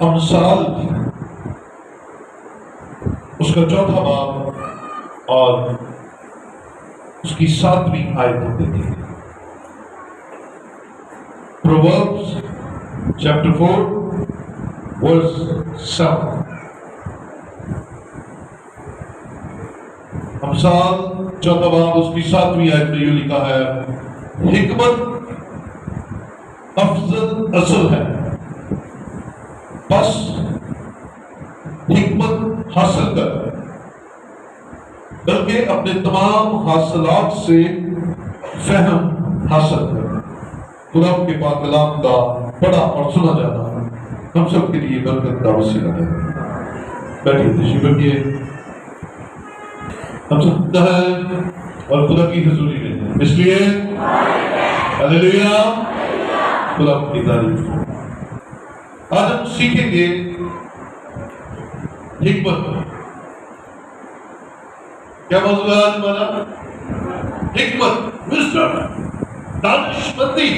امثال اس کا 4واں باب اور اس کی 7ویں آیت ہم دیکھیں گے۔ Proverbs chapter 4 verse 7۔ امثال 4واں باب اس کی 7ویں آیت میں یوں لکھا ہے، حکمت افضل اصل ہے، بس حکمت حاصل کر، بلکہ اپنے تمام حاصلات سے فہم حاصل کر۔ خدا کے پاک کلام کا پڑھا اور سنا جانا ہم سب کے لیے برکت کا وسیلہ ہے۔ بیٹھیے، تشریف رکھیے، ہم سب ہیں اور خدا کی حضوری میں ہیں، اس لیے ہلیلویا، خدا کی تعریف ہو۔ آج ہم سیکھیں گے حکمت۔ کیا موضوع ہے آج ہمارا؟ حکمت، وزڈم، دانشمندی۔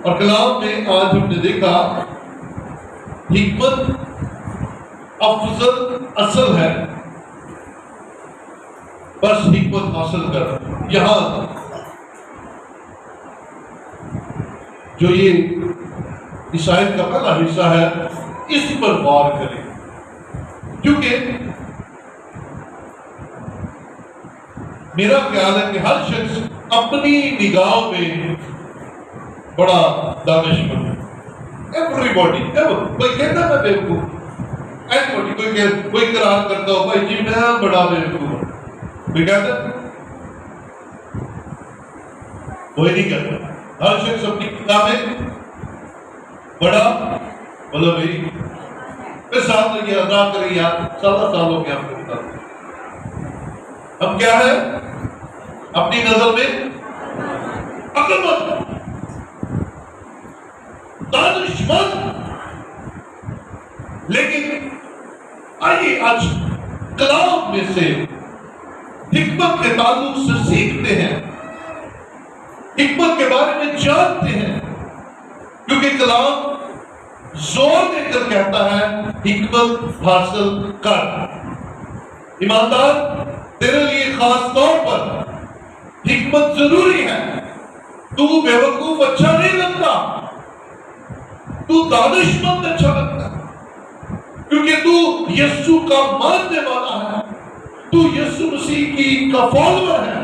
اور کلام میں آج ہم نے دیکھا حکمت افضل اصل ہے، بس حکمت حاصل کر۔ یہاں جو یہ اس آیت کا پہلا حصہ ہے، اس پر غور کریں، کیونکہ میرا خیال ہے کہ ہر شخص اپنی نگاہوں میں بڑا دانشمند ہے۔ ایوری باڈی، کوئی کہتا ہے میں بیوقوف، کوئی قرار کرتا ہو بھائی جی میں بڑا بیوقوف ہوں، کوئی کہتا ہے؟ کوئی نہیں کہتا۔ ہر شخص اپنی کتابیں بڑا بولو بھائی، پھر ساتھ رہیے، ادا کریے، سالوں کے آپ کو بتا دیں ہم کیا ہے اپنی نظر میں عقل مند، دانشمند۔ لیکن آئیے آج کلام میں سے حکمت کے تعلق سے سیکھتے ہیں، حکمت کے بارے میں جانتے ہیں، کیونکہ کلام زور دے کر کہتا ہے حکمت حاصل کر۔ ایماندار، تیرے لیے خاص طور پر حکمت ضروری ہے۔ تو بیوقوف اچھا نہیں لگتا، تو دانشمند اچھا لگتا ہے، کیونکہ تو یسوع کا ماننے والا ہے، تو یسوع مسیح کی کا فالوور ہے،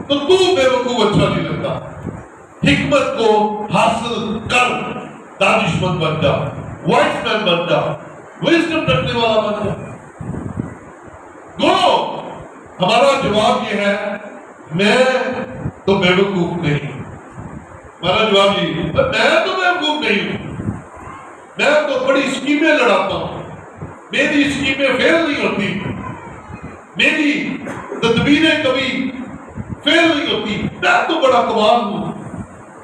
تو بیوقوف اچھا نہیں لگتا۔ حکمت کو حاصل کر، دانشمند بن جا، وائس مین بن جا، وزڈم رکھنے والا بن جا۔ گو ہمارا جواب یہ ہے، میں تو بیوقوف نہیں ہوں۔ ہمارا جواب یہ ہے، میں تو بیوقوف نہیں ہوں، میں تو بڑی اسکیمیں لڑاتا ہوں، میری اسکیمیں فیل نہیں ہوتی، میری تدبیریں کبھی فیل نہیں ہوتی، میں تو بڑا کمال ہوں۔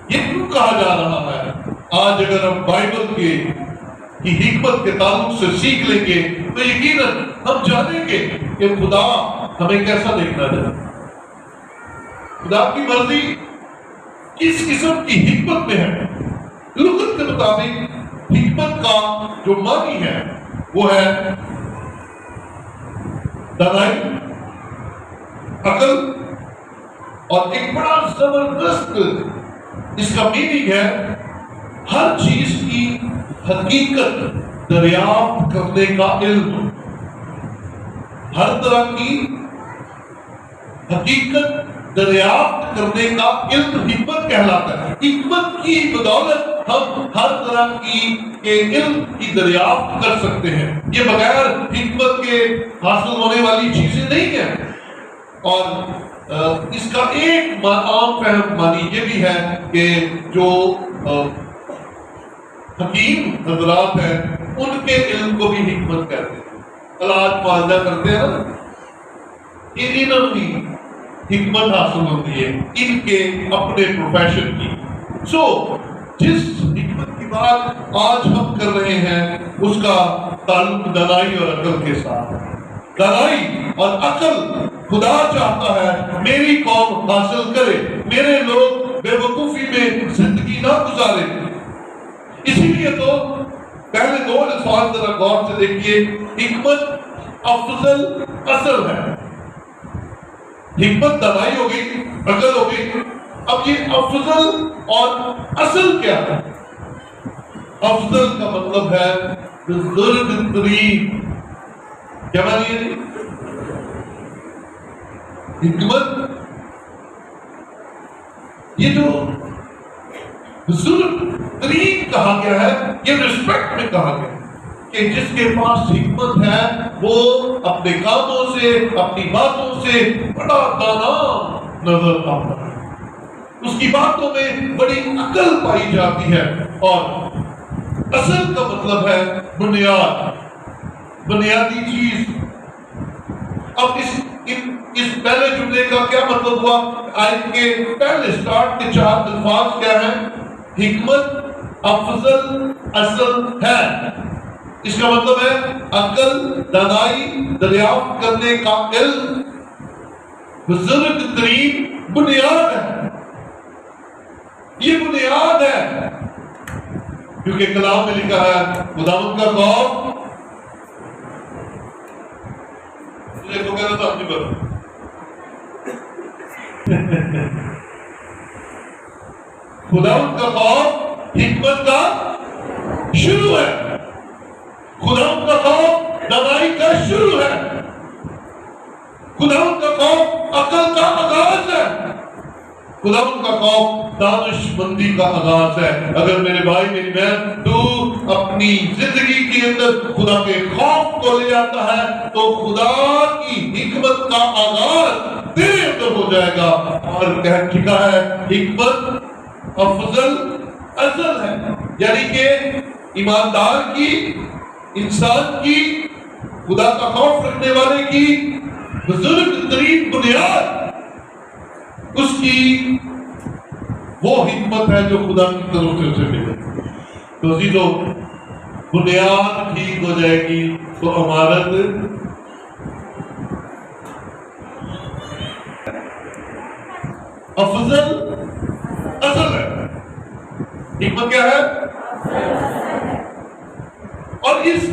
یہ کیوں کہا جا رہا ہے؟ آج اگر ہم بائبل کی حکمت کے تعلق سے سیکھ لیں گے تو یقیناً ہم جانیں گے کہ خدا ہمیں کیسا دیکھنا چاہتا ہے، خدا کی مرضی کس قسم کی حکمت میں ہے۔ لغت کے مطابق حکمت کا جو معنی ہے وہ ہے دانائی، عقل، اور ایک بڑا زبردست اس کا میننگ ہے ہر چیز کی حقیقت دریافت کرنے کا علم۔ ہر طرح کی حقیقت دریافت کرنے کا علم حکمت کہلاتا ہے۔ حکمت کی بدولت ہم ہر طرح کے علم کی دریافت کر سکتے ہیں۔ یہ بغیر حکمت کے حاصل ہونے والی چیزیں نہیں ہیں۔ اور اس کا ایک عام فہم معنی یہ بھی ہے کہ جو حکیم حضرات ہیں ان کے علم کو بھی حکمت کہتے ہیں۔ علاج معالجہ کرتے ہیں نا، انہوں کی حکمت حاصل ہوتی ہے ان کے اپنے پروفیشن کی۔ جس حکمت کی بات آج ہم کر رہے ہیں اس کا تعلق دانائی اور عقل کے ساتھ ہے۔ دانائی اور عقل خدا چاہتا ہے میری قوم حاصل کرے، میرے لوگ بے وقوفی میں زندگی نہ گزارے۔ اسی لیے تو پہلے دو الفاظ ذرا غور سے دیکھیے، حکمت افضل اصل ہے. حکمت دانائی ہو گئی، عقل ہو گئی، اب یہ افضل اور اصل کیا ہے؟ افضل کا مطلب ہے بزرگ ترین. کیا معنی ہے؟ حکمت یہ جو بزرگ ترین کہا گیا ہے، یہ رسپیکٹ میں کہا گیا ہے کہ جس کے پاس حکمت ہے وہ اپنے کاموں سے، اپنی باتوں سے بڑا دانا نظر آتا ہے، اس کی باتوں میں بڑی عقل پائی جاتی ہے. اور اصل کا مطلب ہے بنیاد، بنیادی چیز. اب اس پہلے جملے کا کیا مطلب ہوا؟ آیت کے پہلے سٹارٹ کے 4 الفاظ کیا ہیں؟ حکمت افضل اصل ہے. اس کا مطلب ہے عقل، دانائی، دریافت کرنے کا علم بزرگ ترین بنیاد ہے. یہ بنیاد ہے کیونکہ کلام میں لکھا ہے خداوند کا خوف. کو کہنا تھا اپنی بات خداوند کا خوف حکمت کا شروع ہے. خداوند کا خوف دانائی کا شروع ہے. خداوند کا خوف عقل کا آغاز ہے. خداوند کا خوف دانش مندی کا آغاز ہے. اگر میرے بھائی میری بہن تو اپنی زندگی کے اندر خدا کے خوف کو لے آتا ہے تو خدا کی حکمت کا آغاز تیرے اندر ہو جائے گا. اور کہہ چکا ہے حکمت افضل اصل ہے، یعنی کہ ایماندار کی، انسان کی، خدا کا خوف رکھنے والے کی بزرگ ترین بنیاد اس کی وہ حکمت ہے جو خدا کی طرف سے اسے ملے. تو عزیزو بنیاد ٹھیک ہو جائے گی تو عمارت افضل اصل ہے. حکمت کیا ہے؟ اور اس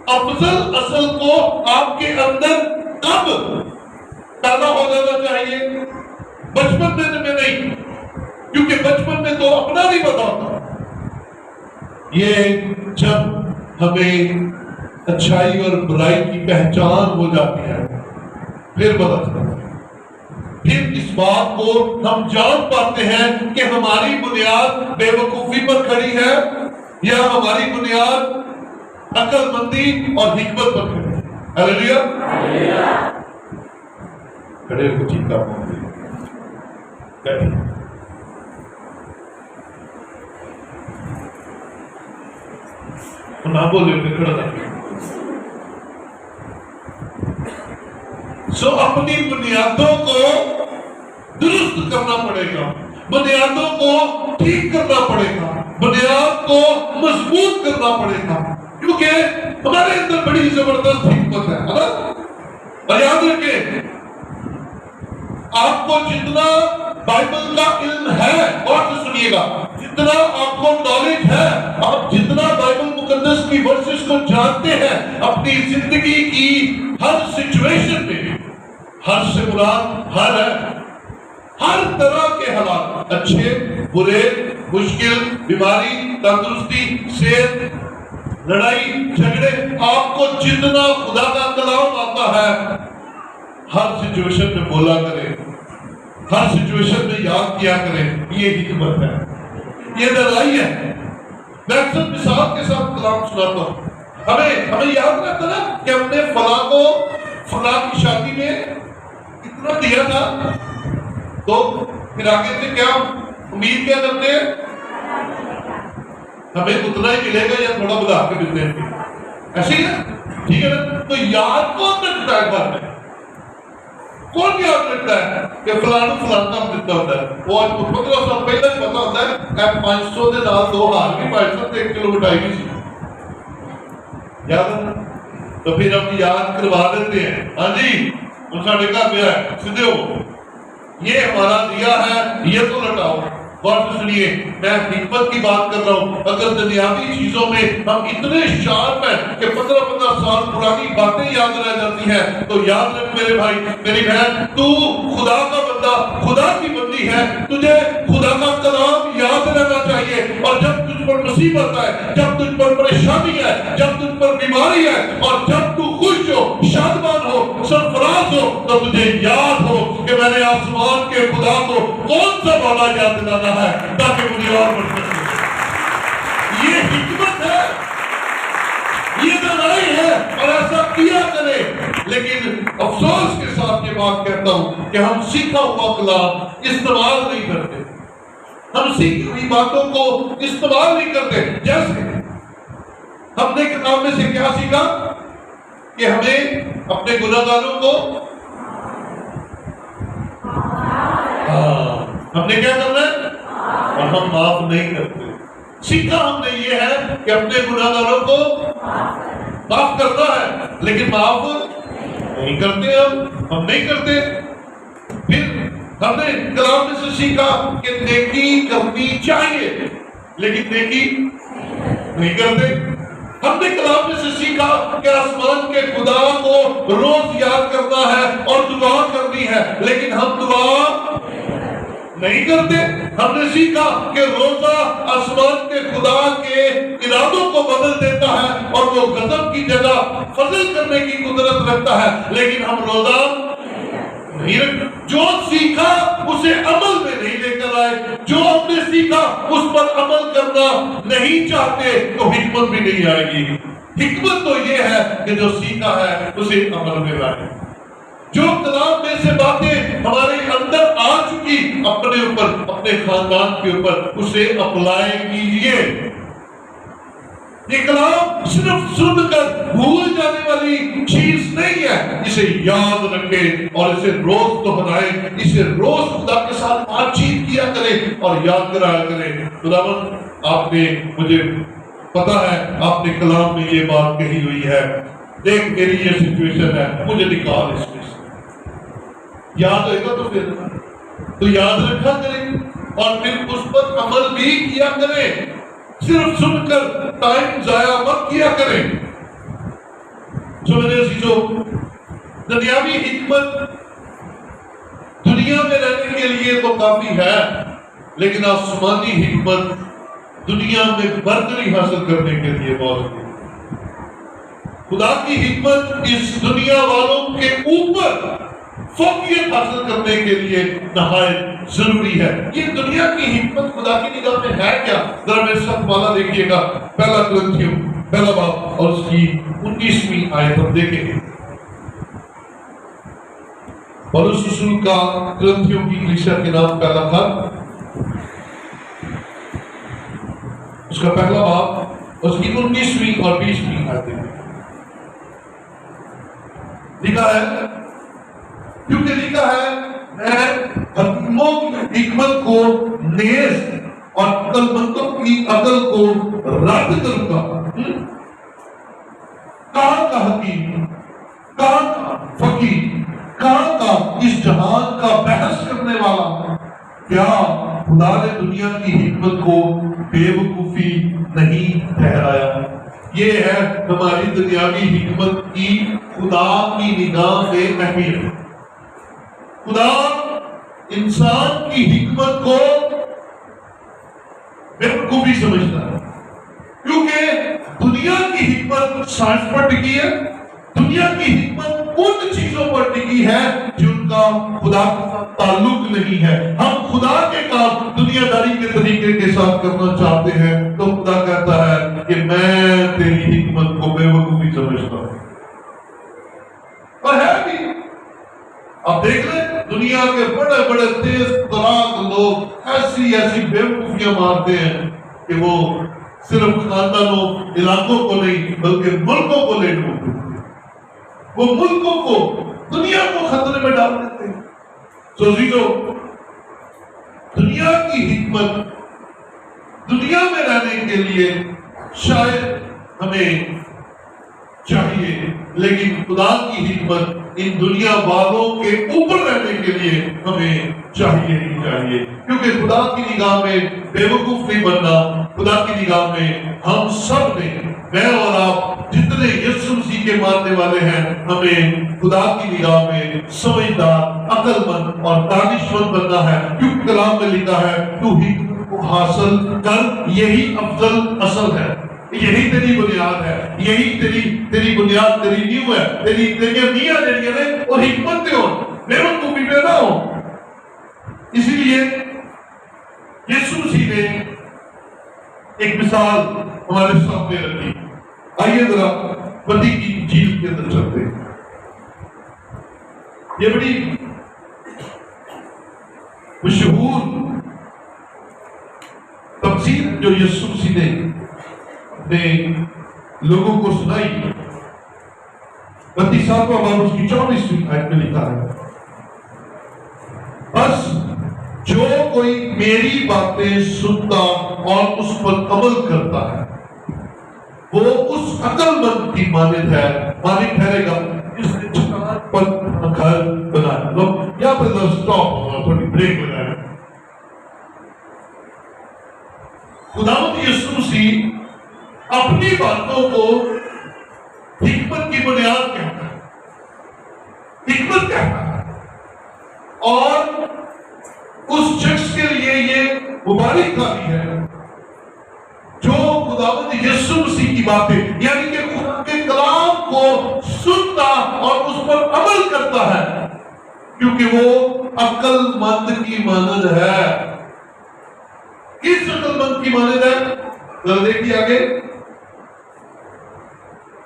افضل اصل کو آپ کے اندر کب پیدا ہو جانا چاہیے؟ بچپن میں نہیں، کیونکہ بچپن میں تو اپنا نہیں پتا ہوتا. یہ جب ہمیں اچھائی اور برائی کی پہچان ہو جاتی ہے پھر پتا چلتا ہے. پھر اس بات کو ہم جان پاتے ہیں کہ ہماری بنیاد بے وقوفی پر کھڑی ہے یا ہماری بنیاد عقل مندی اور حکمت پر کھڑی ہے. ہلیلویا. کھڑے ہو ٹھیک کام ہوں گے نہ بولے کھڑا تھا. سو اپنی بنیادوں کو درست کرنا پڑے گا، بنیادوں کو ٹھیک کرنا پڑے گا، بنیاد کو مضبوط کرنا پڑے گا، کیونکہ ہمارے اندر بڑی زبردست حکمت ہے نا. اور یاد رکھیں آپ کو جتنا بائبل کا علم ہے، اور سے سنیے گا، جتنا آپ کو نالج ہے، آپ جتنا بائبل مقدس کی ورسز کو جانتے ہیں اپنی زندگی کی ہر سچویشن میں، ہر سے مراد ہر ہے، ہر طرح کے حالات، اچھے برے، مشکل، بیماری، تندرستی، صحت، لڑائی جھگڑے، آپ کو جتنا خدا کا کلام آتا ہے ہر سچویشن میں بولا کریں، ہر سچویشن میں یاد کیا کریں. یہ حکمت ہے، یہ دانائی ہے. میں اکثر مثال کے ساتھ کلام سناتا ہوں. ہمیں یاد رہتا نا کہ ہم نے فلاں کو فلاں کی شادی میں اتنا دیا تھا، تو پھر آگے سے کیا امید کیا کرتے ہیں؟ ہمیں اتنا ہی ملے گا یا تھوڑا بڑھا کے ملتے ہیں. ایسے ہی ہے، ٹھیک ہے نا. تو یاد کون رکھتا ہے گھر میں؟ کون یاد رکھتا ہے کہ فلاں فلاں کام دیتا ہوتا ہے؟ وہ آج 15 سال پہلے پتا ہوتا ہے 500 کے نال 2 ہار بھی 1 کلو مٹھائی بھی سی یاد ہے. تو پھر ہم یاد کروا دیتے ہیں. ہاں جی ہم ساڑھے گھر پہ ہے، سیدھے ہو، یہ ہمارا دیا ہے، یہ تو لٹاؤ. غور سے سنیے، میں حکمت کی بات کر رہا ہوں۔ اگر دنیاوی چیزوں میں ہم اتنے شارپ ہیں کہ 15 سال پرانی باتیں یاد رہ جاتی ہیں، تو یاد رکھ میرے بھائی میری بہن، تو خدا کا بندہ، خدا کی بندی ہے، تجھے خدا کا کلام یاد رہنا چاہیے۔ اور جب تجھ پر مصیبت ہے، جب تجھ پر پریشانی ہے، جب تجھ پر بیماری ہے، اور جب تو خوش ہو، شادمان ہو، سرفراز ہو، تو تجھے یاد ہو کہ میں نے آسمان کے خدا کو کون سا والا یاد دلانا ہے تاکہ مجھے اور بڑھ سکے۔ یہ حکمت ہے، یہ دانائی ہے، اور ایسا کیا کرے۔ لیکن افسوس کے ساتھ یہ بات کہتا ہوں کہ ہم سیکھا ہوا کلام استعمال نہیں کرتے، ہم سیکھی ہوئی باتوں کو استعمال نہیں کرتے۔ جیسے ہم نے کتاب میں سے کیا سیکھا کہ ہمیں اپنے گناہگاروں کو ہم نے کیا کرنا ہے، اور ہم معاف نہیں کرتے۔ سیکھا ہم نے یہ ہے کہ اپنے گناہگاروں کو معاف کرنا ہے، لیکن معاف نہیں کرتے، ہم نہیں کرتے۔ پھر ہم نے کلام میں سے سیکھا کہ نیکی کرنی چاہیے، لیکن نیکی نہیں کرتے۔ ہم نے کلام میں سے سیکھا کہ آسمان کے خدا کو روز یاد کرنا ہے اور دعا کرنی ہے، لیکن ہم دعا نہیں کرتے۔ ہم نے سیکھا کہ روزہ آسمان کے خدا کے ارادوں کو بدل دیتا ہے اور وہ غضب کی جگہ فضل کرنے کی قدرت رکھتا ہے، لیکن ہم روزہ نہیں رکھتے۔ جو سیکھا اسے عمل میں نہیں لے کر آئے، جو ہم نے سیکھا اس پر عمل کرنا نہیں چاہتے، تو حکمت بھی نہیں آئے گی۔ حکمت تو یہ ہے کہ جو سیکھا ہے اسے عمل میں لائے۔ جو کلام میں سے باتیں ہمارے اندر آ چکی، اپنے اوپر، اپنے خاندان کے اوپر اسے اپلائی کیجئے۔ یہ کلام صرف سن کر بھول جانے والی چیز نہیں ہے، اسے یاد رکھے اور اسے روز دہرائے، اسے روز خدا کے ساتھ بات چیت کیا کرے اور یاد کرایا کرے۔ خداوند آپ نے مجھے پتا ہے آپ نے کلام میں یہ بات کہی ہوئی ہے، دیکھ میری یہ سچویشن ہے، مجھے نکال اس میں سے۔ یاد ہوئے گا تو پھر تو یاد رکھا کریں اور پھر اس پر عمل بھی کیا کریں، صرف سن کر ٹائم ضائع مت کیا کریں۔ جو میرے عزیزو، دنیاوی حکمت دنیا میں رہنے کے لیے تو کافی ہے، لیکن آسمانی حکمت دنیا میں برتری حاصل کرنے کے لیے بہت ہے۔ خدا کی حکمت اس دنیا والوں کے اوپر فوقیت حاصل کرنے کے لیے نہایت ضروری ہے۔ یہ دنیا کی حکمت خدا کی نگاہ میں ہے کیا؟ ذرا میرے ساتھ والا دیکھیے گا، پہلا کرنتھیوں پہلا باب اور اس کی 19ویں آیت ہم دیکھیں گے۔ پولس رسول کا کرنتھیوں کی کلیسیا کے نام پہلا خط، اس کا پہلا باب، اس کی 19ویں اور 20ویں آیت دیکھیں۔ لکھا ہے، کیونکہ لکھا ہے میں حکیموں کی حکمت کو نیز اور عقل مندوں کی عقل کو رد کروں گا۔ کہاں کا حکیم، کہاں کا فقیر، کہاں کا اس جہان کا بحث کرنے والا؟ کیا خدا نے دنیا کی حکمت کو بے وقوفی نہیں ٹھہرایا؟ یہ ہے ہماری دنیاوی حکمت کی خدا کی نگاہ میں اہمیت۔ خدا انسان کی حکمت کو بے وقوفی سمجھتا ہے، کیونکہ دنیا کی حکمت سائنس پر ٹکی ہے، دنیا کی حکمت ان چیزوں پر ٹکی ہے جن کا خدا کے ساتھ تعلق نہیں ہے۔ ہم خدا کے کام دنیا داری کے طریقے کے ساتھ کرنا چاہتے ہیں، تو خدا کہتا ہے کہ میں تیری حکمت کو بے وقوفی سمجھتا ہوں۔ اور ہے بھی، آپ دیکھ لیں دنیا کے بڑے بڑے تیز تراک لوگ ایسی ایسی بے وقوفیاں مارتے ہیں کہ وہ صرف خاندانوں علاقوں کو نہیں بلکہ ملکوں کو لے ڈوبتے ہیں، وہ ملکوں کو، دنیا کو خطرے میں ڈال دیتے ہیں۔ سو عزیزو، دنیا کی حکمت دنیا میں رہنے کے لیے شاید ہمیں چاہیے، لیکن خدا کی حکمت ان دنیا والوں کے اوپر رہنے کے لیے ہمیں چاہیے ہی چاہیے۔ کیونکہ خدا کی نگاہ میں بے وقوف نہیں بننا. خدا کی نگاہ میں ہم سب نے، میں اور آپ جتنے یسوع مسیح کے ماننے والے ہیں، ہمیں خدا کی نگاہ میں سمجھدار، عقل مند اور دانش مند بننا ہے. کیونکہ کلام میں لکھا ہے تو حکمت کو حاصل کر، یہی افضل اصل ہے، یہی تیری بنیاد ہے، یہی تیری بنیاد، تیری نیو ہے، تیری میاں جڑی ہے اور حکمت ہو، بے وقوفی پہ نہ ہو. اسی لیے یسوع مسیح نے ایک مثال ہمارے سامنے رکھی. آئیے ذرا متی کی انجیل کے اندر چلتے ہیں. یہ بڑی مشہور تفسیر جو یسوع مسیح نے لوگوں کو سنائی. متی 7واں باب اس کی 24ویں آیت میں لکھا ہے، بس جو کوئی میری باتیں سنتا اور اس پر عمل کرتا ہے وہ اس عقل مند کی مانند ہے، مالک ٹھہرے گا جس نے چٹان پر گھر بنایا. لوگ یہاں پہ اسٹاپ، تھوڑی بریک لگائیں. خداوند یسوع مسیح اپنی باتوں کو حکمت کی بنیاد کہتا ہے، حکمت کہتا ہے. اور اس شخص کے لیے یہ مبارک کاری ہے جو خداوند یسوع مسیح کی باتیں، یعنی کہ خدا کے کلام کو سنتا اور اس پر عمل کرتا ہے، کیونکہ وہ عقل مند کی مانند ہے. کس عقل مند کی مانند ہے؟ ذرا دیکھیے آگے.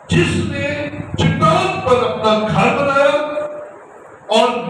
جس نے چٹان پر اپنا گھر بنایا اور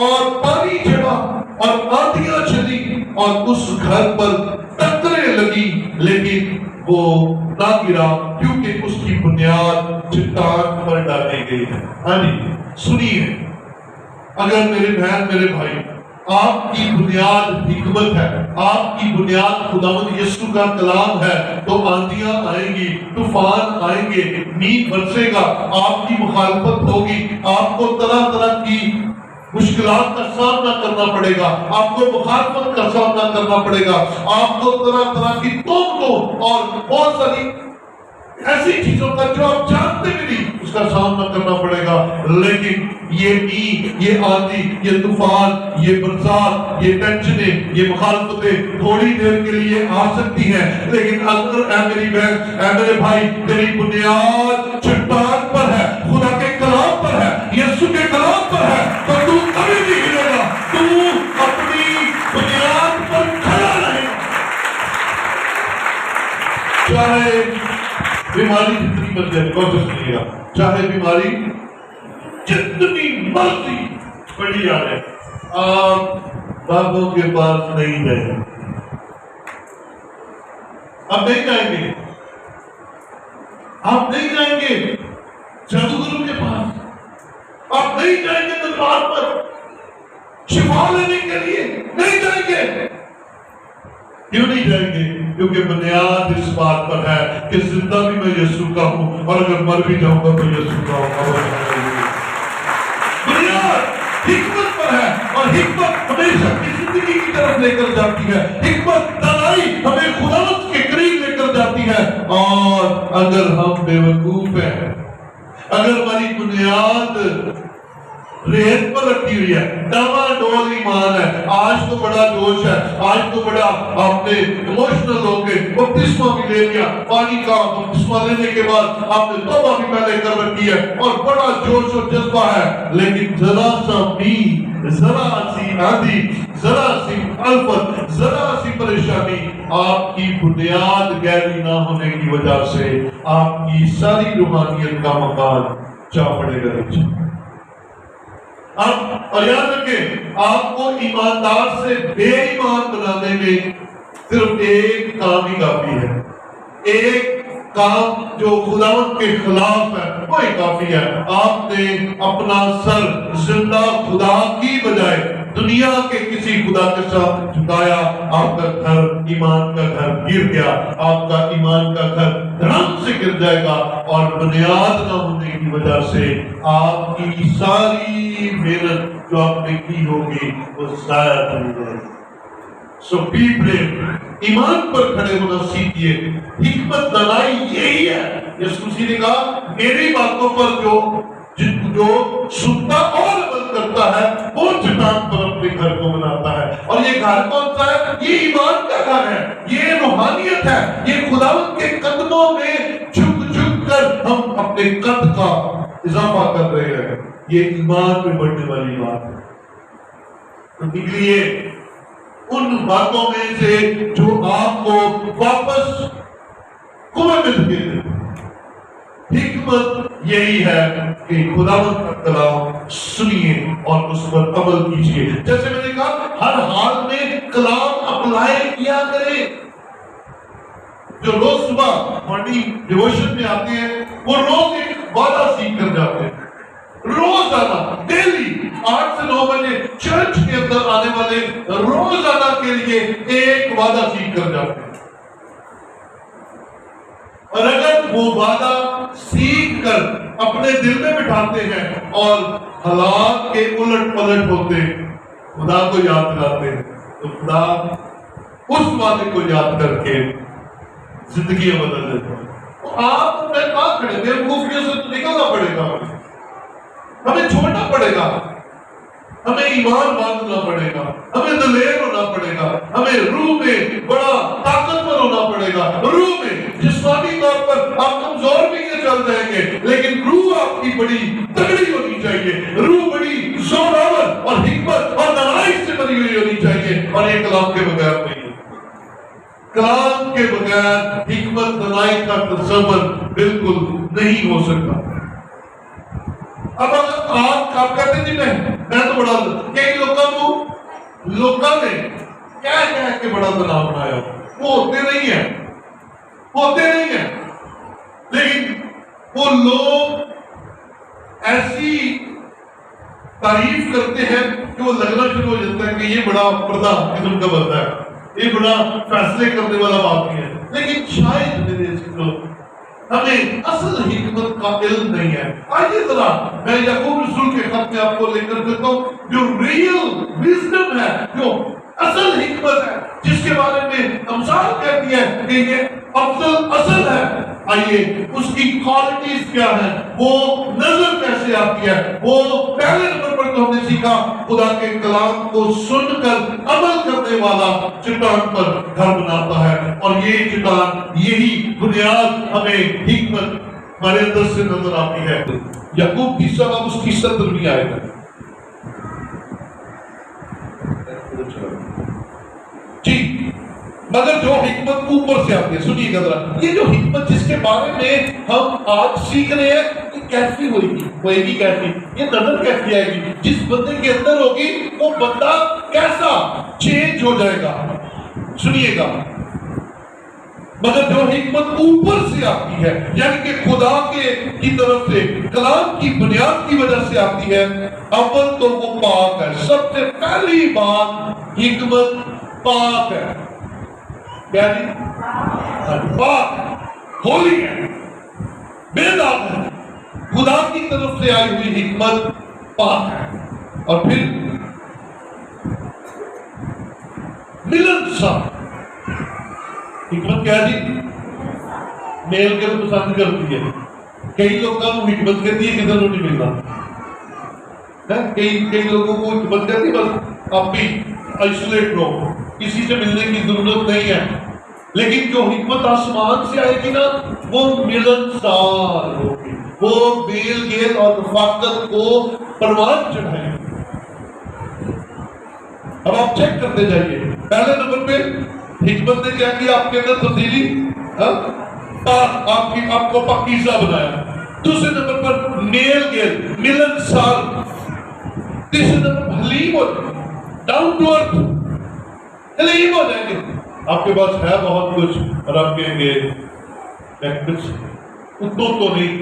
اور پانی چڑھا اور آندھیاں چلی اور اس گھر پر ٹکریں لگی، لیکن وہ نہ گرا کیونکہ اس کی بنیاد چٹان پر ڈالی گئی ہے. ہاں جی سنیے، اگر میرے بہن میرے بھائی آپ کی بنیاد حکمت ہے، آپ کی بنیاد خداوند یسوع کا کلام ہے، تو آندھیاں آئیں گی، طوفان آئیں گے، میںہ برسے گا، آپ کی مخالفت ہوگی، آپ کو طرح طرح کی مشکلات کا سامنا کرنا پڑے گا، آپ کو مخالفت کا سامنا کرنا پڑے گا، آپ کو طرح طرح کی تہمتوں اور بہت ساری ایسی چیزوں کا جو آپ جانتے بھی نہیں اس کا سامنا کرنا پڑے گا. لیکن یہ میںہ، یہ آندھی، یہ طوفان، یہ برسات، یہ ٹینشنیں، یہ مخالفتیں تھوڑی دیر کے لیے آ سکتی ہیں، لیکن اگر اے میری بہن، اے میرے بھائی، تیری بنیاد چٹان پر ہے، خدا کے کلام پر ہے، یسوع کے کلام پر ہے، تو تو کبھی نہیں ہلے گا، تو اپنی بنیاد پر کھڑا رہے گا. چاہے بیماری جتنی بن جائے، کوشش سنیے گا، چاہے بیماری جتنی مرضی بڑی آ جائے، آپ بابوں کے پاس نہیں جائیں گے. آپ نہیں جائیں گے، آپ نہیں جائیں گے جادوگروں کے پاس، آپ نہیں جائیں گے دربار پر شفا لینے کے لیے، نہیں جائیں گے. کیوں نہیں جائیں گے؟ کیونکہ بنیاد اس بات پر ہے کہ زندہ بھی میں یسوع کا ہوں اور اگر مر بھی جاؤں گا تو یسوع کا ہوں. بنیاد حکمت پر ہے اور حکمت ہمیشہ کی زندگی کی طرف لے کر جاتی ہے. حکمت دانائی ہمیں خداوند کے قریب لے کر جاتی ہے. اور اگر ہم بے وقوف ہیں، اگر ہماری بنیاد ریت پر رکھی ہوئی ہے، ڈاما ڈول ایمان ہے، آج تو بڑا جوش ہے، آج تو بڑا آپ نے ایموشنل ہو کے بپتسمہ بھی لے لیا، پانی کا بپتسمہ لینے کے بعد آپ نے توبہ بھی پہلے کر رکھی ہے اور بڑا جوش و جذبہ ہے، لیکن ذرا سا میںہ، ذرا سی آندھی، ذرا سی الفت، ذرا سی پریشانی، آپ کی بنیاد گہری نہ ہونے کی وجہ سے آپ کی ساری روحانیت کا مکان جا پڑے گا نیچے. اور یاد رکھیں، آپ کو ایماندار سے بے ایمان بنانے میں صرف ایک کام ہی کافی ہے. ایک کام جو خداوند کے خلاف ہے وہی کافی ہے. آپ نے اپنا سر زندہ خدا کی بجائے دنیا کے کسی خدا کے ساتھ جھکایا، آپ کا گھر ایمان کا گھر گر گیا، آپ کا ایمان کا گھر دھڑام سے گر جائے گا، اور بنیاد نہ ہونے کی وجہ سے آپ کی ساری محنت جو آپ نے کی ہوگی وہ ضائع ہو جائے گی۔ سو بی بریو، ایمان پر کھڑے ہونا سیکھیے۔ حکمت دانائی یہی ہے۔ یسوع مسیح نے کہا میری باتوں پر جو سنتا اور عمل کرتا ہے وہ چٹان پر اپنے گھر کو بناتا ہے۔ اور یہ گھر کون سا ہے؟ یہ ایمان کا گھر ہے، یہ روحانیت ہے، یہ خداوند کے قدموں میں جھک جھک کر ہم اپنے قد کا اضافہ کر رہے ہیں۔ یہ ایمان میں بڑھنے والی بات ہے۔ تو نکلیے ان باتوں میں سے جو آپ کو واپس کنویں میں دھکیل دے۔ حکمت یہی ہے کہ خداوند کا کلام سنیے اور اس پر عمل کیجیے۔ جیسے میں نے کہا ہر حال میں کلام اپلائی کیا کریں۔ جو روز صبح مارننگ ڈیووشن میں آتے ہیں وہ روز ایک وعدہ سیکھ کر جاتے ہیں۔ روزانہ ڈیلی 8 سے 9 بجے چرچ کے اندر آنے والے روزانہ کے لیے ایک وعدہ سیکھ کر جاتے ہیں، اور اگر وہ وعدہ سیکھ کر اپنے دل میں بٹھاتے ہیں اور حالات کے الٹ پلٹ ہوتے خدا کو یاد دلاتے ہیں تو خدا اس وعدے کو یاد کر کے زندگیاں بدل دیتا ہے۔ آپ میں کہاں کھڑے بے وقوفیوں سے تو نکلنا پڑے گا، ہمیں چھوڑنا پڑے گا، ہمیں ایمان باندھنا پڑے گا، ہمیں دلیر ہونا پڑے گا، ہمیں روح میں بڑا طاقتور ہونا پڑے گا۔ روح میں جسمانی طور پر آپ کمزور بھی کے چل جائیں گے، لیکن روح آپ کی بڑی تگڑی ہونی چاہیے، روح بڑی زوراور اور حکمت اور دانائی سے بنی ہوئی ہونی چاہیے، اور یہ کلام کے بغیر نہیں ہے۔ کلام کے بغیر حکمت دانائی کا تصور بالکل نہیں ہو سکتا۔ اب آپ کہتے ہیں جی میں تو بڑا کئی لوگوں نے کہہ کے بڑا تناؤ بنایا، وہ ہوتے نہیں ہیں، لیکن وہ لوگ ایسی تعریف کرتے ہیں کہ وہ لگنا شروع ہو جاتا ہے کہ یہ بڑا پردہ قسم کا بندہ ہے، یہ بڑا فیصلے کرنے والا بات نہیں ہے، لیکن شاید میرے لوگ ہمیں اصل حکمت کا علم نہیں ہے۔ آئیے ذرا میں یعقوب رسول کے خط میں آپ کو لے کر دیتا ہوں جو ریئل وزڈم ہے، جو اصل حکمت ہے، جس کے بارے میں امثال کہتی ہے کہ یہ افضل اصل ہے۔ آئیے اس کی کوالٹیز کیا ہیں، وہ نظر کیسے آتی ہے۔ وہ پہلے نمبر پر تو ہم نے سیکھا خدا کے کلام کو سن کر عمل کرنے والا چٹان پر گھر بناتا ہے، اور یہ چٹان یہی بنیاد ہمیں حکمت ہمارے اندر سے نظر آتی ہے۔ یعقوب 30 باب اس کی 17ویں آیت ہے جی، مگر جو حکمت اوپر سے آتی ہے، سنیے گا ذرا، یہ جو حکمت جس کے بارے میں ہم آج سیکھ رہے ہیں یہ کیسی ہوئے گی کیسی، یہ نظر کیسی آئے گی، جس بندے کے اندر ہوگی وہ بندہ کیسا چینج ہو جائے گا۔ سنیے گا، مگر جو حکمت اوپر سے آتی ہے یعنی کہ خدا کی طرف سے کلام کی بنیاد کی وجہ سے آتی ہے، اول تو وہ پاک ہے۔ سب سے پہلی بات حکمت پاک ہے، یعنی پاک ہولی ہے، بے داغ ہے۔ خدا کی طرف سے آئی ہوئی حکمت پاک ہے۔ اور پھر ملنسار حکمت کیا جی؟ میل کر پسند کرتی ہے۔ کئی لوگوں کو حکمت کہتی ہے کدھر نہیں ملنا، کئی لوگوں کو حکمت کہتی ہے بس آپ بھی آئسولیٹ رہو، کسی سے ملنے کی ضرورت نہیں ہے۔ لیکن جو حکمت آسمان سے آئے گی نا وہ ملنسار ہوگی، وہ میل گیل اور رفاقت کو پروان چڑھائے گی۔ اب آپ چیک کرتے جائیے، پہلے نمبر پہ حکمت نے کیا کیا؟ آپ کے اندر تبدیلی، آپ کو پاکیزہ بنایا۔ دوسرے نمبر پر میل گیل، ملنسار۔ تیسرے نمبر پر حلیم ہو جائے، ڈاؤن ٹو ارتھ، حلیم ہو جائیں گے۔ آپ کے پاس ہے بہت کچھ اور آپ کہیں گے اتوں تو نہیں،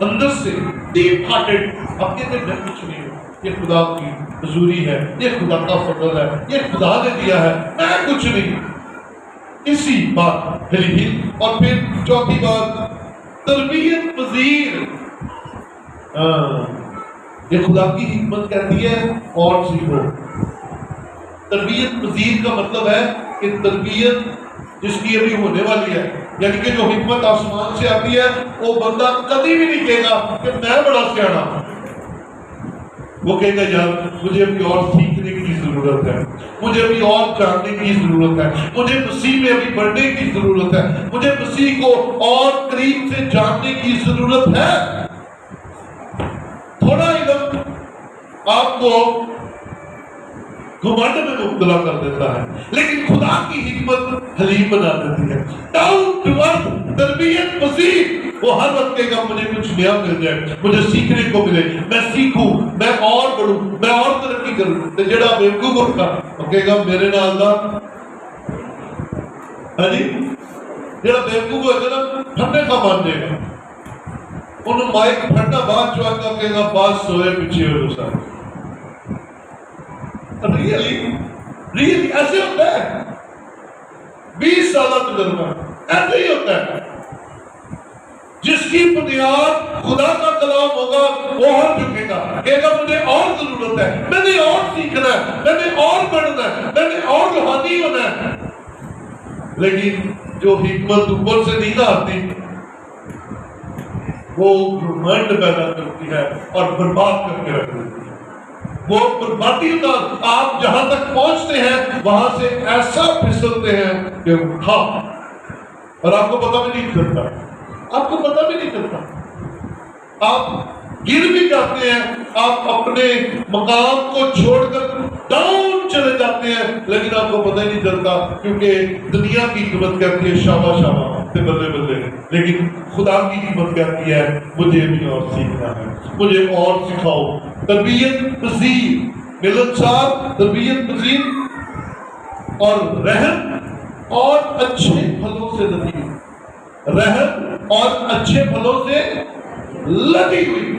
اندر سے ڈیپ ہارٹڈ، آپ کے اندر کچھ نہیں ہو۔ یہ خدا کی حضوری ہے، یہ خدا کا فضل ہے، یہ خدا نے دیا ہے، میں کچھ نہیں. اسی بات اور پھر چوتھی بات تربیت پذیر. یہ خدا کی حکمت کہتی ہے اور سیکھو. تربیت پذیر کا مطلب ہے کہ تربیت جس کی ابھی ہونے والی ہے، یعنی کہ جو حکمت آسمان سے آتی ہے، وہ بندہ کبھی بھی نہیں کہے گا کہ میں بڑا سیاڑا ہوں. وہ کہے گا یار مجھے ابھی اور سیکھنے کی ضرورت ہے، مجھے ابھی اور جاننے کی ضرورت ہے، مجھے مسیح میں ابھی بڑھنے کی ضرورت ہے، مجھے مسیح کو اور قریب سے جاننے کی ضرورت ہے. تھوڑا علم آپ کو گھمنڈ میں مبتلا کر دیتا ہے، لیکن خدا کی حکمت حلیم بنا دیتی ہے. ڈاؤن ٹو ارتھ تربیت پذیر. وہ ہر وقت کہے گا مجھے کچھ نیا مل جائے، مجھے سیکھنے کو ملے، میں سیکھوں، میں اور بڑھوں، میں اور ترقی کروں. تو جڑا بیوقوف ہوگا وہ کہے گا میرے نال دا ہاں جی، جڑا بیوقوف ہوگا نا ٹھنڈے کا مان جائے گا، انہوں مائک پھڑنا بعد جو آگا کہے گا بات سوئے پیچھے ہو جو سارے. ریئلی ایسے ہوتا ہے. 20 سالہ تجربہ ایسے ہی ہوتا ہے. جس کی بنیاد خدا کا کلام ہوگا وہ ہر جھکے گا، کہے گا مجھے اور ضرورت ہے، میں نے اور سیکھنا ہے، میں نے اور بڑھنا ہے، میں نے اور روحانی ہونا ہے. لیکن جو حکمت اوپر سے نہیں آتی وہ گھمنڈ پیدا کرتی ہے اور برباد کر کے رکھ دیتی ہے. وہ بربادی ہوتا. آپ جہاں تک پہنچتے ہیں وہاں سے ایسا پھسلتے ہیں کہ ہاں، اور آپ کو پتہ بھی نہیں چلتا، آپ کو پتہ بھی نہیں چلتا. آپ گر بھی جاتے ہیں، آپ اپنے مقام کو چھوڑ کر ڈاؤن چلے جاتے ہیں، لیکن آپ کو پتہ ہی نہیں چلتا، کیونکہ دنیا کی حکمت کہتی ہے شابہ شابہ تے بلے بلے، لیکن خدا کی حکمت کہتی ہے مجھے بھی اور سیکھنا ہے، مجھے اور سکھاؤ. تربیت پذیر، ملنسار، تربیت پذیر اور رحم اور اچھے پھلوں سے لدی ہوئی. رحم اور اچھے پھلوں سے لدی ہوئی.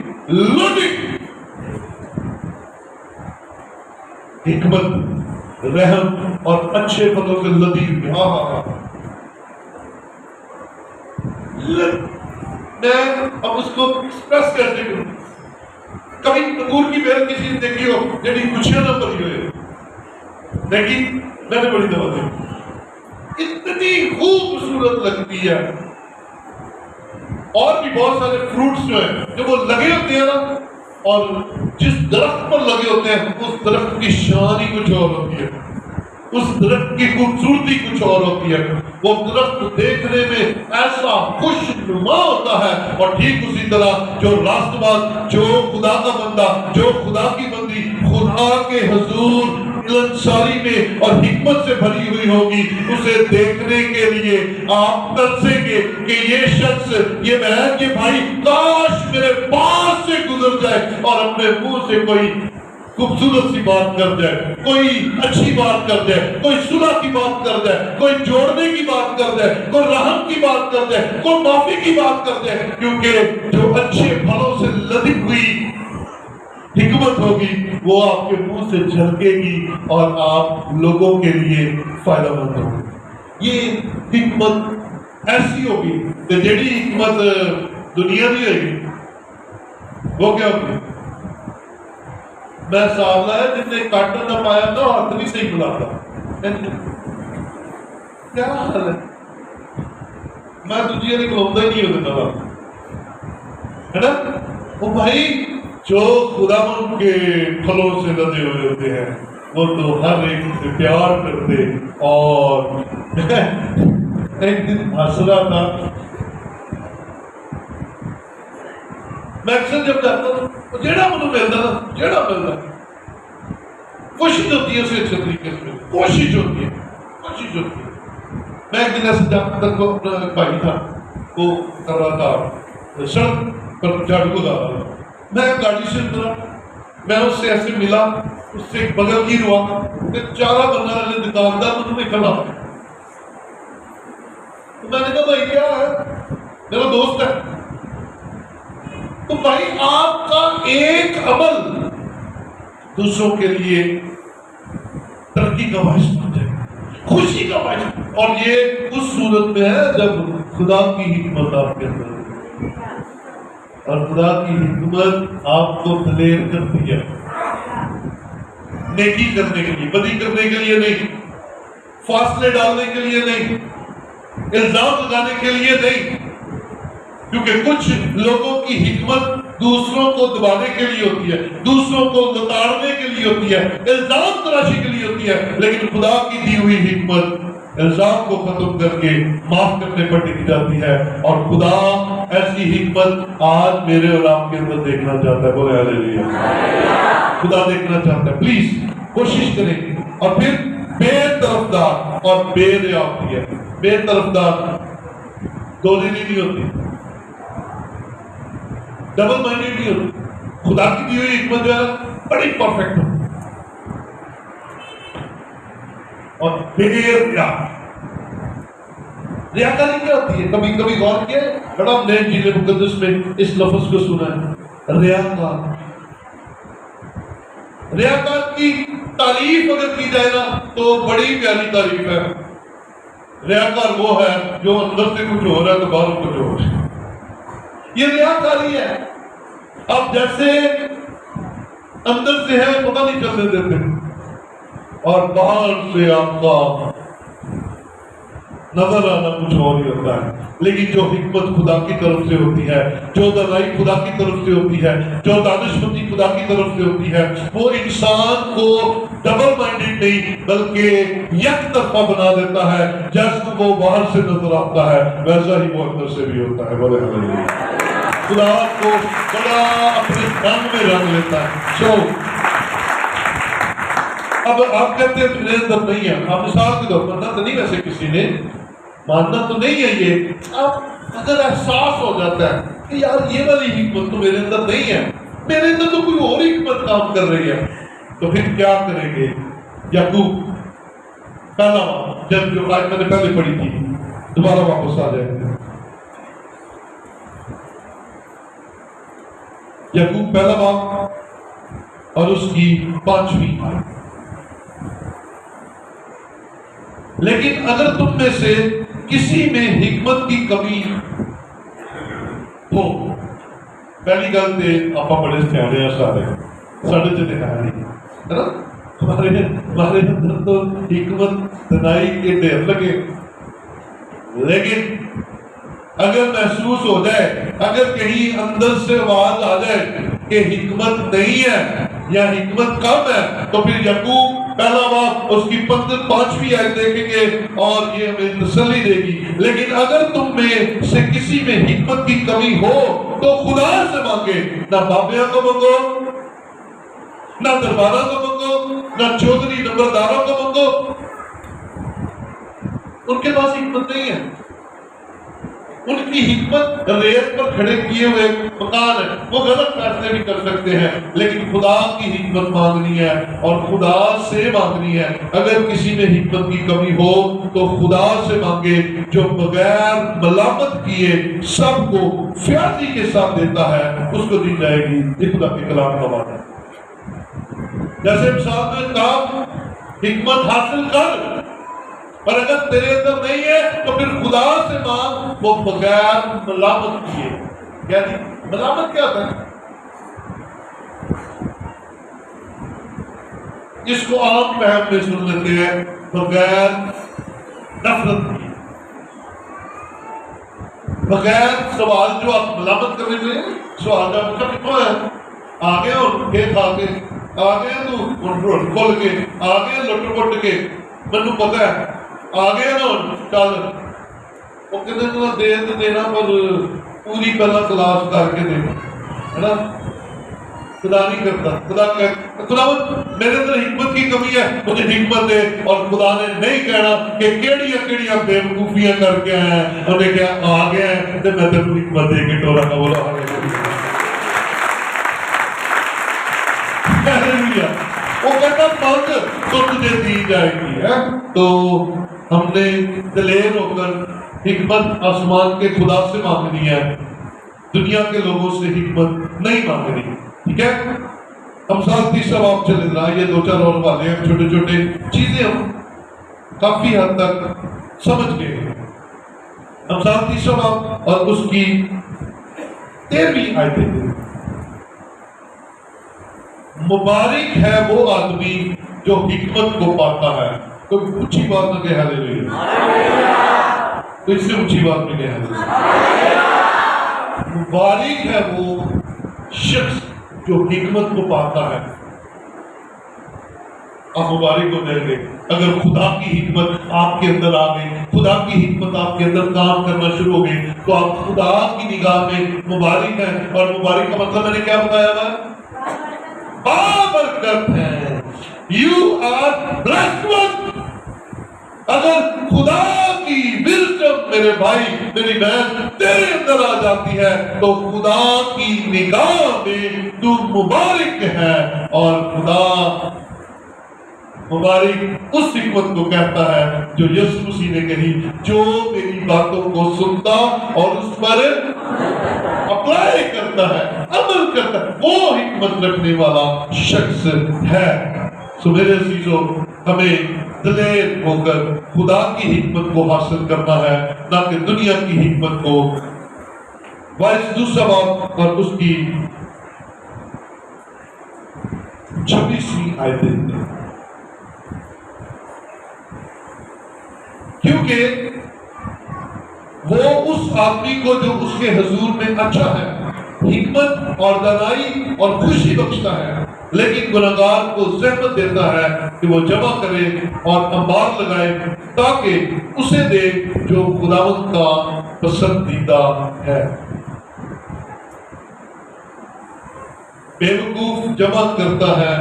حکمت، رحم اور اچھے پھلوں سے لدی ہوئی. ہاں ہاں ہاں. میں اب اس کو ایکسپریس کیسے کروں؟ کبھی انگور کی بیل کسی نے دیکھی ہو جب گچھیاں نہ پڑی ہوئے، لیکن میں نے بڑی دفعہ دیکھی، اتنی خوبصورت لگتی ہے. اور بھی بہت سارے فروٹس جو ہیں جو وہ لگے ہوتے ہیں نا، اور جس درخت پر لگے ہوتے ہیں اس درخت کی شان ہی کچھ اور ہوتی ہے، اس درخت کی خوبصورتی کچھ اور ہوتی ہے. وہ درخت دیکھنے میں ایسا خوش نما ہوتا ہے. اور ٹھیک اسی طرح جو راست باز، جو خدا کا بندہ، جو خدا کی بندی خدا کے حضور ملنساری میں اور حکمت سے بھری ہوئی ہوگی، اسے دیکھنے کے لیے آپ ترسیں گے کہ یہ شخص، یہ بہن، یہ بھائی کاش میرے پاس سے گزر جائے اور اپنے منہ سے کوئی خوبصورت سی بات کر جائے، کوئی اچھی بات کر جائے، کوئی صلح کی بات کر جائے، کوئی جوڑنے کی بات کر جائے، کوئی رحم کی بات کر جائے، کوئی معافی کی بات کر جائے. کیونکہ جو اچھے پھلوں سے لدی ہوئی حکمت ہوگی وہ آپ کے منہ سے جھلکے گی اور آپ لوگوں کے لیے فائدہ مند ہوگی. یہ حکمت ایسی ہوگی کہ جیڑی حکمت دنیا دی ہوئے گی وہ کیا ہوگی؟ میں سامنا ہے جس نے کاٹن نہ پایا تو ہاتھ نہیں صحیح بلاتا. کیا حال ہے؟ میں تجھے نہیں بلاؤں ہی نہیں ہوتا ہے نا. وہ بھائی جو خدا ان کے پھلوں سے لدے ہوئے ہوتے ہیں وہ تو ہر ایک سے پیار کرتے. اور ایک دن ہنس رہا تھا، میں اکثر جب جاتا ہوں جیڑا مجھے ملتا نا، جیڑا ملتا کوشش ہوتی ہے اسے اچھے طریقے سے، کوشش ہوتی ہے. میں ایک دن ایسے جاتا کو اپنا بھائی تھا، وہ کر رہا تھا سڑک پر جھاڑو کو ڈال رہا تھا. میں گاڑی سے اترا، میں اس سے ایسے ملا، اس سے بغل کی ہوا کہ چارہ بننے والے دکاندار مجھ میں کھڑا. تو میں نے کہا بھائی کیا ہے؟ میرا دوست ہے. تو بھائی آپ کا ایک عمل دوسروں کے لیے ترقی کا باعث بن جائے، خوشی کا باعث. اور یہ اس صورت میں ہے جب خدا کی حکمت آپ کے اندر ہے، اور خدا کی حکمت آپ کو دلیر کرتی ہے نیکی کرنے کے لیے، بدی کرنے کے لیے نہیں، فاصلے ڈالنے کے لیے نہیں، الزام لگانے کے لیے نہیں. کیونکہ کچھ لوگوں کی حکمت دوسروں کو دبانے کے لیے ہوتی ہے، دوسروں کو لتاڑنے کے لیے ہوتی ہے، الزام تراشی کے لیے ہوتی ہے. لیکن خدا کی دی ہوئی حکمت الزام کو ختم کر کے معاف کرنے پر ٹک جاتی ہے. اور خدا ایسی حکمت آج میرے اور آپ کے اندر دیکھنا چاہتا ہے. بولے ہاللیلویا. خدا دیکھنا چاہتا ہے. پلیز کوشش کریں. اور پھر بے طرفدار اور بے ریا ہوتی ہے. بے طرفدار دو دلی نہیں ہوتی، ڈبل مائنڈیڈ نہیں ہوتی. خدا کی دی ہوئی حکمت جو ہے بڑی پرفیکٹ ہوتی ہے. اور بے ریا، ریاکاری کیا ہوتی ہے؟ کبھی کبھی غور کیا ہے؟ بڑا ہم نے انجیل مقدس میں اس لفظ کو سنا ہے، ریاکار. ریاکار کی تعریف اگر کی جائے نا تو بڑی پیاری تعریف ہے. ریاکار وہ ہے جو اندر سے کچھ ہو رہا ہے تو باہر کچھ ہو رہا ہے. یہ ریاکاری ہے. اب جیسے اندر سے ہے پتہ نہیں چلنے دیتے، اور باہر سے آپ کا نظر آنا کچھ اور ہی ہوتا ہے. لیکن جو حکمت خدا کی طرف سے ہوتی ہے، جو دانائی خدا کی طرف سے ہوتی ہے، جو دانشمندی خدا کی طرف سے ہوتی ہے، وہ انسان کو ڈبل مائنڈیڈ نہیں بلکہ یک طرفہ بنا دیتا ہے. جیسا وہ باہر سے نظر آتا ہے ویسا ہی وہ اندر سے بھی ہوتا ہے. بولے ہاللیلویا. خدا کو بڑا اپنے رنگ میں رنگ لیتا ہے. سو اب آپ کہتے ہیں میرے اندر نہیں ہے. آپ مثال کے طور پر ماننا تو نہیں، ویسے کسی نے ماننا تو نہیں ہے. یہ اب اگر احساس ہو جاتا ہے کہ یار یہ والی حکمت تو میرے اندر نہیں ہے، میرے اندر تو کوئی اور حکمت کام کر رہی ہے، تو پھر کیا کریں گے؟ یعقوب پہلا جب جو آیت میں نے پہلے پڑھی تھی دوبارہ واپس آ جائیں گے. یعقوب پہلا باب اور اس کی 5ویں آیت. لیکن اگر تم میں سے کسی میں حکمت کی کمی ہو، پہلی گل تے آپ بڑے سیانے ہیں سارے چلے ہے نا، ہمارے اندر تو حکمت دنائی کے ڈھیر لگے. لیکن اگر محسوس ہو جائے، اگر کہیں اندر سے آواز آ جائے کہ حکمت نہیں ہے یا حکمت کم ہے، تو پھر یعقوب پہلا باب اس کی 5ویں آیت دیکھیں گے اور یہ ہمیں تسلی دے گی. لیکن اگر تم میں سے کسی میں حکمت کی کمی ہو تو خدا سے مانگے. نہ بابیاں کو مانگو، نہ درباروں کو مانگو، نہ چودھری نمبرداروں کو مانگو. ان کے پاس حکمت نہیں ہے. ان کی حکمت ریت پر کھڑے کیے ہوئے مکان ہے، وہ غلط فیصلے بھی کر سکتے ہیں. لیکن خدا کی حکمت مانگنی ہے اور خدا سے مانگنی ہے. اگر کسی میں حکمت کی کمی ہو تو خدا سے مانگے جو بغیر ملامت کیے سب کو فیاضی کے ساتھ دیتا ہے، اس کو دی جائے گی. یہ خدا کے کلام کا بات ہے. جیسے مثال میں کہا حکمت حاصل کر، اور اگر تیرے اندر نہیں ہے تو پھر خدا سے مانگ وہ بغیر ملامت کیے. کیا جی ملامت کیا ہوتا ہے؟ جس کو عام فہم میں سن لیتے ہیں بغیر نفرت کیے، بغیر سوال جو آپ ملامت کرنے کے لیے سوال جب پوچھا کتنا ہے، آگے اور کھیت کھا کے آگے تو کھول کے آگے لٹ پٹ کے مجھے پتا ہے آگے نا چل وہ کہتے ہیں دے تو دینا پر پوری پہلا کلاس کر کے دینا ہے نا. خدا نہیں کرتا. خدا میرے اندر حکمت کی کمی ہے، مجھے حکمت دے. اور خدا نے نہیں کہنا کہ کیڑیاں بے وقوفیاں کر کے آئے ہیں، انہیں کیا آ گئے ہیں تو میں تیرے کو حکمت دے کے ٹورا کا بولا. وہ کہتا مانگ تو تجھے دی جائے گی. تو ہم نے دلیر ہو کر حکمت آسمان کے خدا سے مانگنی ہے، دنیا کے لوگوں سے حکمت نہیں مانگنی. ٹھیک ہے. امثال 30 باب چلے رہا، یہ 2-4 اور والے ہیں، چھوٹے چھوٹے چیزیں ہم کافی حد تک سمجھ گئے ہیں۔ امثال 30 باب اور اس کی 13ویں آیتیں، مبارک ہے وہ آدمی جو حکمت کو پاتا ہے۔ کوئی اونچی بات نہ کہے ہاللیلویا، تو اس سے اونچی بات نہیں کہے ہاللیلویا۔ مبارک ہے وہ شخص جو حکمت کو پاتا ہے۔ آپ مبارک ہو جائیں گے اگر خدا کی حکمت آپ کے اندر آ گئی، خدا کی حکمت آپ کے اندر کام کرنا شروع ہو گئی تو آپ خدا کی نگاہ میں مبارک ہیں۔ اور مبارک کا مطلب میں نے کیا بتایا تھا؟ بابرکت ہے۔ You are blessed one. اگر خدا کی وزڈم میرے بھائی میری بہن تیرے اندر آ جاتی ہے تو خدا کی نگاہ میں تو مبارک ہے۔ اور خدا مبارک اس حکمت کو کہتا ہے جو یسوع مسیح نے کہی، جو میری باتوں کو سنتا اور اس پر اپلائی کرتا ہے، عمل کرتا ہے، وہ حکمت رکھنے والا شخص ہے۔ سو میرے عزیزو، ہمیں دلیر ہو کر خدا کی حکمت کو حاصل کرنا ہے، نہ کہ دنیا کی حکمت کو۔ وائس دوسرا باب اور اس کی 26ویں آیت، کیونکہ وہ اس آدمی کو جو اس کے حضور میں اچھا ہے حکمت اور دانائی اور خوشی بخشتا ہے، لیکن گناہگار کو زحمت دیتا ہے کہ وہ جمع کرے اور انبار لگائے تاکہ اسے دے جو خداوند کا پسندیدہ ہے۔ بیوقوف جمع کرتا ہے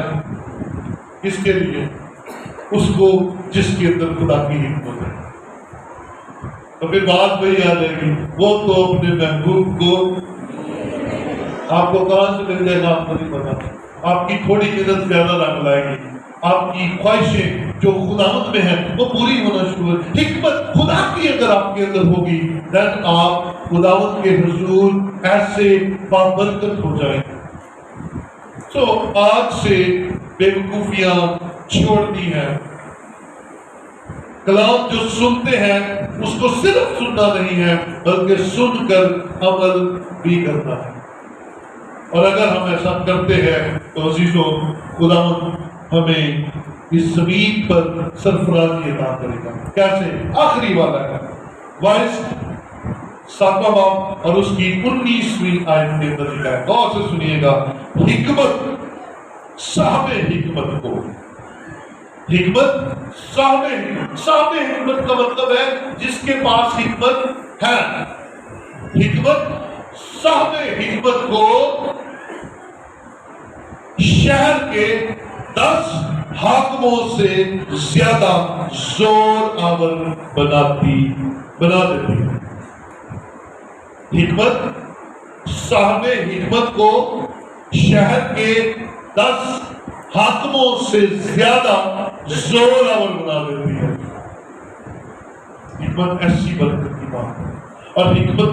کس کے لیے؟ اس کو جس کے اندر خدا کی حکمت ہے۔ تو پھر بات وہی آ جائے گی، وہ تو اپنے محبوب کو آپ کو کہاں سے مل جائے گا آپ کو نہیں پتا۔ آپ کی تھوڑی محنت زیادہ رنگ لائے گی، آپ کی خواہشیں جو خداوند میں ہیں وہ پوری ہونا شروع ہے۔ حکمت خدا کی اگر آپ کے اندر ہوگی دین آپ خداوند کے حضور ایسے بابرکت ہو جائیں گے۔ تو آج سے بیوقوفیاں چھوڑنی ہے۔ کلام جو سنتے ہیں اس کو صرف سننا نہیں ہے بلکہ سن کر عمل بھی کرنا ہے۔ اور اگر ہم ایسا کرتے ہیں تو عزیزو، خداوند ہمیں اس زمین پر سرفرازی عطا کرے گا۔ کیسے؟ آخری والا ہے وائس 7واں باب اور اس کی 19ویں آیت میں لکھا ہے، غور سے سنیے گا۔ حکمت صاحب حکمت کو، حکمت صاحب حکمت کا مطلب ہے جس کے پاس حکمت ہے۔ حکمت صاحب حکمت کو شہر کے 10 حاکموں سے زیادہ زور آور بنا دیتی ہے۔ حکمت صاحب حکمت کو شہر کے 10 حاکموں سے زیادہ زور آور بنا دیتی ہے۔ حکمت ایسی برکت کی بات ہے، اور حکمت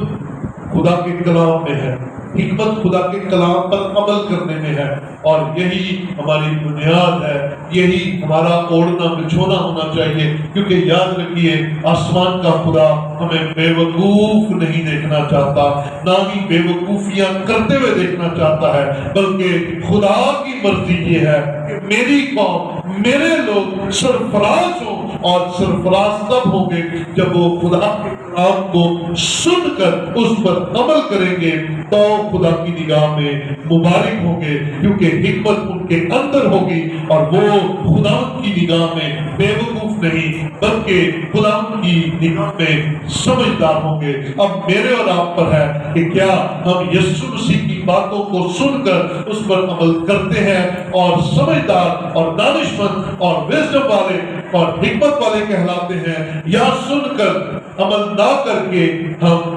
خدا کے کلام میں ہے، حکمت خدا کے کلام پر عمل کرنے میں ہے، اور یہی ہماری بنیاد ہے، یہی ہمارا اوڑھنا بچھونا ہونا چاہیے۔ کیونکہ یاد رکھیے، آسمان کا خدا ہمیں بے وقوف نہیں دیکھنا چاہتا، نہ ہی بے وقوفیاں کرتے ہوئے دیکھنا چاہتا ہے، بلکہ خدا کی مرضی یہ ہے کہ میری قوم، میرے لوگ سرفراز ہوں، اور سرفراز تب ہوں گے جب وہ خدا کے کلام کو سن کر اس پر عمل کریں گے تو خدا کی نگاہ میں مبارک ہوں گے، کیونکہ حکمت ان کے اندر ہوگی اور وہ خدا کی نگاہ میں بے وقوف نہیں بلکہ خدا کی نگاہ میں سمجھدار ہوں گے۔ اب میرے اور آپ پر ہے کہ کیا ہم یسوع مسیح کی باتوں کو سن کر اس پر عمل کرتے ہیں اور سمجھدار اور دانشمند اور وزڈم والے اور حکمت والے کہلاتے ہیں، یا سن کر عمل نہ کر کے ہم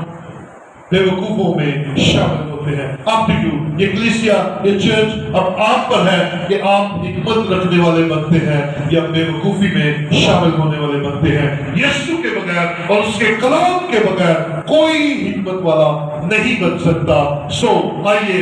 بے وقوفوں میں شامل ہوتے ہیں۔ آپ ٹو یو، یہ کلیسیا، یہ چرچ اب آپ پر ہے کہ آپ حکمت رکھنے والے بنتے ہیں یا بے وقوفی میں شامل ہونے والے بنتے ہیں۔ یسوع کے بغیر اور اس کے کلام کے بغیر کوئی حکمت والا نہیں بن سکتا۔ سو آئیے